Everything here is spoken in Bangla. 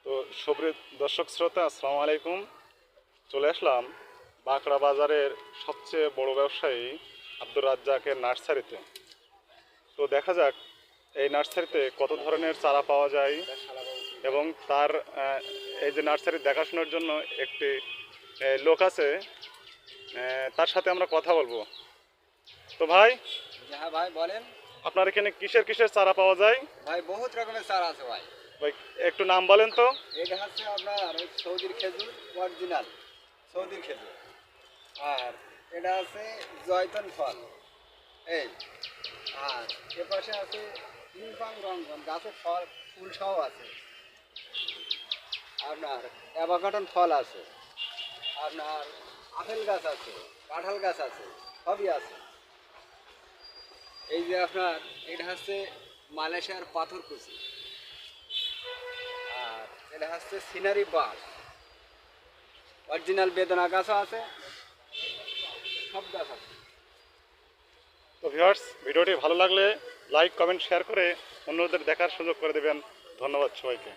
তো সুপ্রিয় দর্শক শ্রোতা, আসসালামু আলাইকুম। চলে আসলাম বাঁকড়া বাজারের সবচেয়ে বড় ব্যবসায়ী আব্দুর রাজ্জাকের নার্সারিতে। তো দেখা যাক এই নার্সারিতে কত ধরনের চারা পাওয়া যায় এবং তার এই যে নার্সারি দেখাশোনার জন্য একটি লোক আছে, তার সাথে আমরা কথা বলবো। তো ভাই, হ্যাঁ ভাই বলেন। আপনার এখানে কিসের কিসের চারা পাওয়া যায়? ভাই বহুত রকমের চারা আছে ভাই। ভাই একটু নাম বলেন তো। এটা হচ্ছে আপনার ওই সৌদির খেজুর, অরিজিনাল সৌদির খেজুর। আর এটা আছে জয়তন ফল এই। আর এ পাশে আছে ইনফাং রঙ্গন, গাছের ফল ফুল সহ আছে। আপনার অ্যাভোকাডো ফল আছে, আপনার আপেল গাছ আছে, কাঁঠাল গাছ আছে, সবই আছে। এই যে আপনার এটা হচ্ছে মালয়েশিয়ার পাথরকুচি। আর এটা হচ্ছে সিনারি বাস, অরিজিনাল বেদনা গাছও আছে, সব গাছ আছে। তো ভিউয়ার্স, ভিডিওটি ভালো লাগলে লাইক কমেন্ট শেয়ার করে অন্যদের দেখার সুযোগ করে দেবেন। ধন্যবাদ সবাইকে।